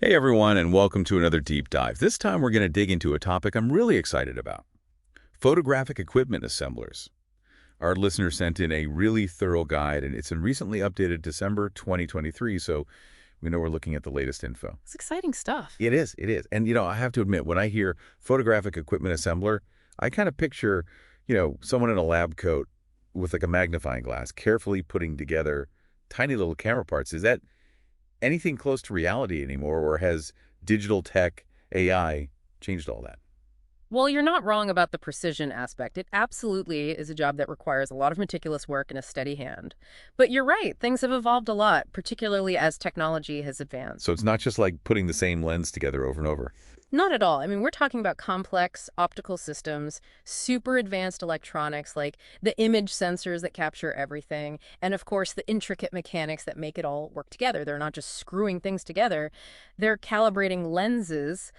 Hey everyone, and welcome to another deep dive. This time we're going to dig into a topic I'm really excited about. Photographic equipment assemblers. Our listener sent in a really thorough guide, and it's been recently updated December 2023, so we know we're looking at the latest info. It's exciting stuff. It is, it is. And, I have to admit, when I hear photographic equipment assembler, I kind of picture, someone in a lab coat with like a magnifying glass, carefully putting together tiny little camera parts. Is that anything close to reality anymore, or has digital tech, AI, changed all that? Well, you're not wrong about the precision aspect. It absolutely is a job that requires a lot of meticulous work and a steady hand. But you're right, things have evolved a lot, particularly as technology has advanced. So it's not just like putting the same lens together over and over. Not at all. I mean, we're talking about complex optical systems, super advanced electronics, like the image sensors that capture everything, and of course, the intricate mechanics that make it all work together. They're not just screwing things together, they're calibrating lenses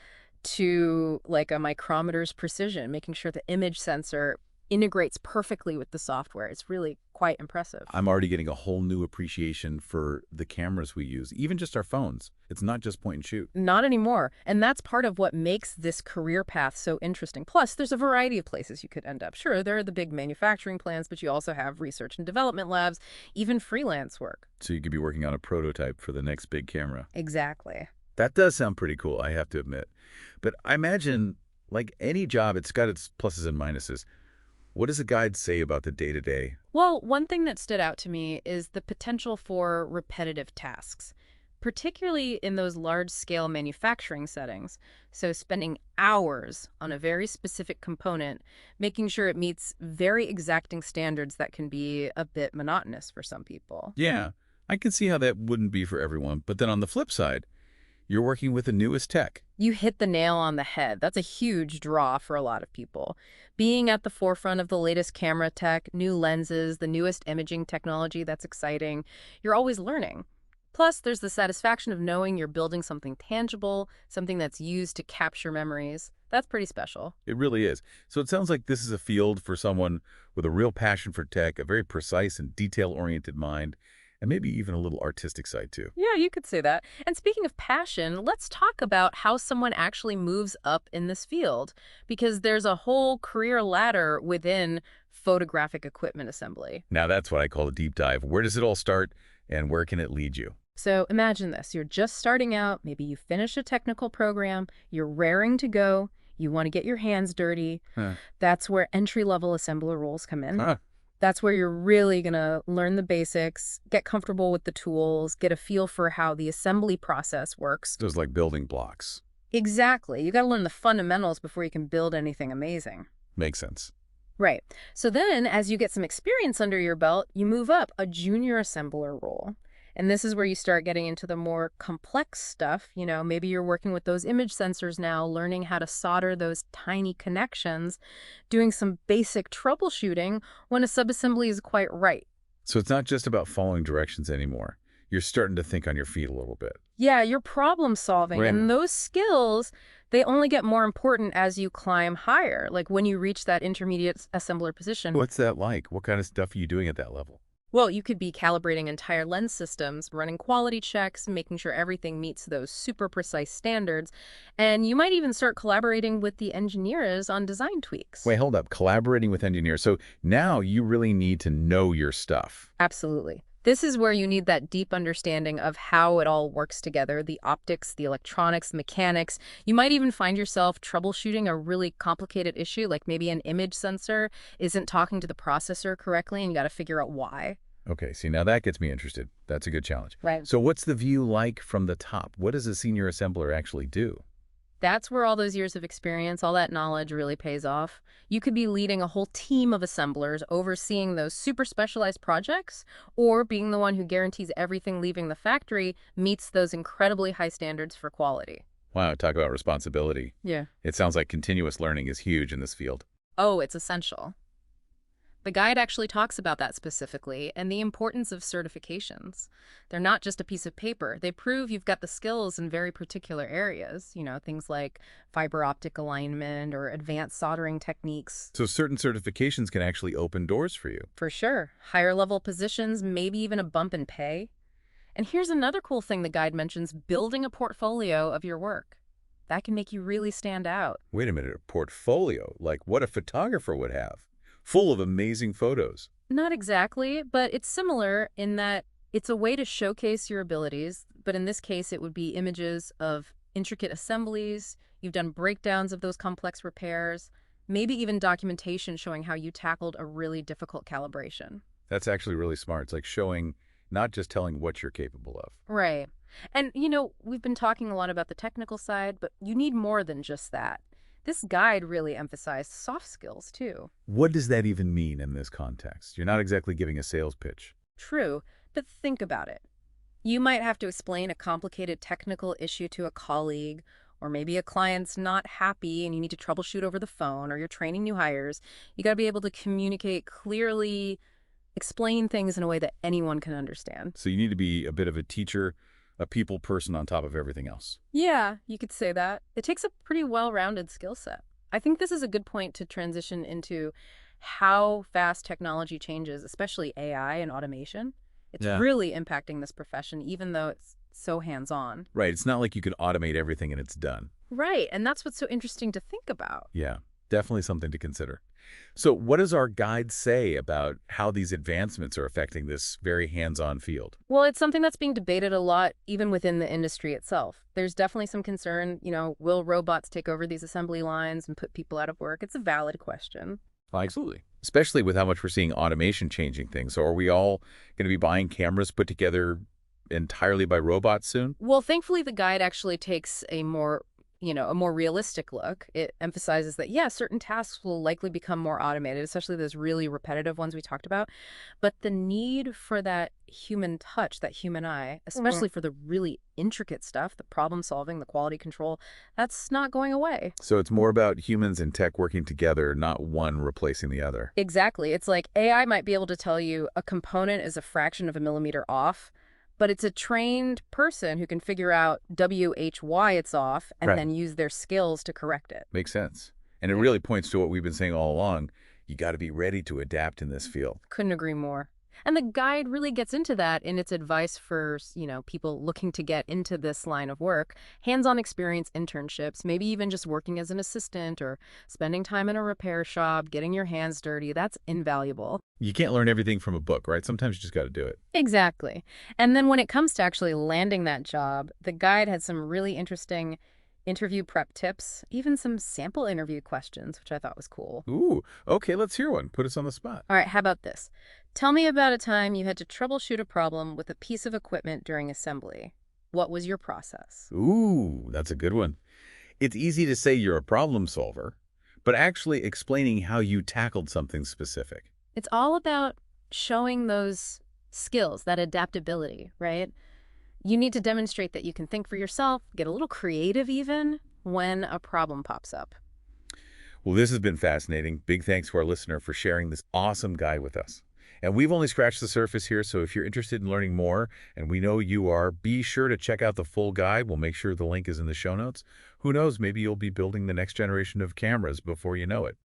to like a micrometer's precision, making sure the image sensor integrates perfectly with the software. It's really quite impressive. I'm already getting a whole new appreciation for the cameras we use, even just our phones. It's not just point and shoot. Not anymore. And that's part of what makes this career path so interesting. Plus, there's a variety of places you could end up. Sure, there are the big manufacturing plants, but you also have research and development labs, even freelance work. So you could be working on a prototype for the next big camera. Exactly. That does sound pretty cool, I have to admit. But I imagine, like any job, it's got its pluses and minuses. What does the guide say about the day-to-day? Well, one thing that stood out to me is the potential for repetitive tasks, particularly in those large-scale manufacturing settings. So spending hours on a very specific component, making sure it meets very exacting standards that can be a bit monotonous for some people. Yeah, I can see how that wouldn't be for everyone. But then on the flip side, you're working with the newest tech. You hit the nail on the head. That's a huge draw for a lot of people. Being at the forefront of the latest camera tech, new lenses, the newest imaging technology, that's exciting. You're always learning. Plus, there's the satisfaction of knowing you're building something tangible, something that's used to capture memories. That's pretty special. It really is. So it sounds like this is a field for someone with a real passion for tech, a very precise and detail-oriented mind, and maybe even a little artistic side too. Yeah, you could say that. And speaking of passion, let's talk about how someone actually moves up in this field, because there's a whole career ladder within photographic equipment assembly. Now that's what I call a deep dive. Where does it all start, and where can it lead you? So imagine this. You're just starting out. Maybe you finish a technical program. You're raring to go. You want to get your hands dirty. That's where entry-level assembler roles come in. That's where you're really going to learn the basics, get comfortable with the tools, get a feel for how the assembly process works. Those like building blocks. Exactly. You got to learn the fundamentals before you can build anything amazing. Makes sense. Right. So then, as you get some experience under your belt, you move up a junior assembler role. And this is where you start getting into the more complex stuff. Maybe you're working with those image sensors now, learning how to solder those tiny connections, doing some basic troubleshooting when a subassembly is quite right. So it's not just about following directions anymore. You're starting to think on your feet a little bit. Yeah, you're problem solving. Right. And those skills, they only get more important as you climb higher, like when you reach that intermediate assembler position. What's that like? What kind of stuff are you doing at that level? Well, you could be calibrating entire lens systems, running quality checks, making sure everything meets those super precise standards. And you might even start collaborating with the engineers on design tweaks. Wait, hold up. Collaborating with engineers. So now you really need to know your stuff. Absolutely. This is where you need that deep understanding of how it all works together, the optics, the electronics, the mechanics. You might even find yourself troubleshooting a really complicated issue, like maybe an image sensor isn't talking to the processor correctly and you got to figure out why. Okay, see, now that gets me interested. That's a good challenge. Right. So what's the view like from the top? What does a senior assembler actually do? That's where all those years of experience, all that knowledge really pays off. You could be leading a whole team of assemblers, overseeing those super specialized projects, or being the one who guarantees everything leaving the factory meets those incredibly high standards for quality. Wow, talk about responsibility. Yeah. It sounds like continuous learning is huge in this field. Oh, it's essential. The guide actually talks about that specifically and the importance of certifications. They're not just a piece of paper. They prove you've got the skills in very particular areas, things like fiber optic alignment or advanced soldering techniques. So certain certifications can actually open doors for you. For sure. Higher level positions, maybe even a bump in pay. And here's another cool thing the guide mentions, building a portfolio of your work. That can make you really stand out. Wait a minute, a portfolio, like what a photographer would have, full of amazing photos. Not exactly, but it's similar in that it's a way to showcase your abilities, but in this case, it would be images of intricate assemblies. You've done breakdowns of those complex repairs, maybe even documentation showing how you tackled a really difficult calibration. That's actually really smart. It's like showing, not just telling what you're capable of. Right. And, we've been talking a lot about the technical side, but you need more than just that. This guide really emphasized soft skills, too. What does that even mean in this context? You're not exactly giving a sales pitch. True, but think about it. You might have to explain a complicated technical issue to a colleague, or maybe a client's not happy and you need to troubleshoot over the phone, or you're training new hires. You got to be able to communicate clearly, explain things in a way that anyone can understand. So you need to be a bit of a teacher, a people person on top of everything else. Yeah, you could say that. It takes a pretty well-rounded skill set. I think this is a good point to transition into how fast technology changes, especially AI and automation. It's Yeah. really impacting this profession, even though it's so hands-on. Right. It's not like you can automate everything and it's done. Right, and that's what's so interesting to think about. Yeah, definitely something to consider. So what does our guide say about how these advancements are affecting this very hands-on field? Well, it's something that's being debated a lot, even within the industry itself. There's definitely some concern, will robots take over these assembly lines and put people out of work? It's a valid question. Absolutely. Especially with how much we're seeing automation changing things. So are we all going to be buying cameras put together entirely by robots soon? Well, thankfully, the guide actually takes a more realistic look. It emphasizes that, yeah, certain tasks will likely become more automated, especially those really repetitive ones we talked about. But the need for that human touch, that human eye, especially for the really intricate stuff, the problem solving, the quality control, that's not going away. So it's more about humans and tech working together, not one replacing the other. Exactly. It's like AI might be able to tell you a component is a fraction of a millimeter off, but it's a trained person who can figure out why it's off and Right. then use their skills to correct it. Makes sense. And it really points to what we've been saying all along. You got to be ready to adapt in this field. Couldn't agree more. And the guide really gets into that in its advice for, people looking to get into this line of work, hands-on experience internships, maybe even just working as an assistant or spending time in a repair shop, getting your hands dirty. That's invaluable. You can't learn everything from a book, right? Sometimes you just got to do it. Exactly. And then when it comes to actually landing that job, the guide had some really interesting interview prep tips, even some sample interview questions, which I thought was cool. Ooh, okay, let's hear one. Put us on the spot. All right, how about this? Tell me about a time you had to troubleshoot a problem with a piece of equipment during assembly. What was your process? Ooh, that's a good one. It's easy to say you're a problem solver, but actually explaining how you tackled something specific. It's all about showing those skills, that adaptability, right? You need to demonstrate that you can think for yourself, get a little creative even when a problem pops up. Well, this has been fascinating. Big thanks to our listener for sharing this awesome guide with us. And we've only scratched the surface here, so if you're interested in learning more, and we know you are, be sure to check out the full guide. We'll make sure the link is in the show notes. Who knows, maybe you'll be building the next generation of cameras before you know it.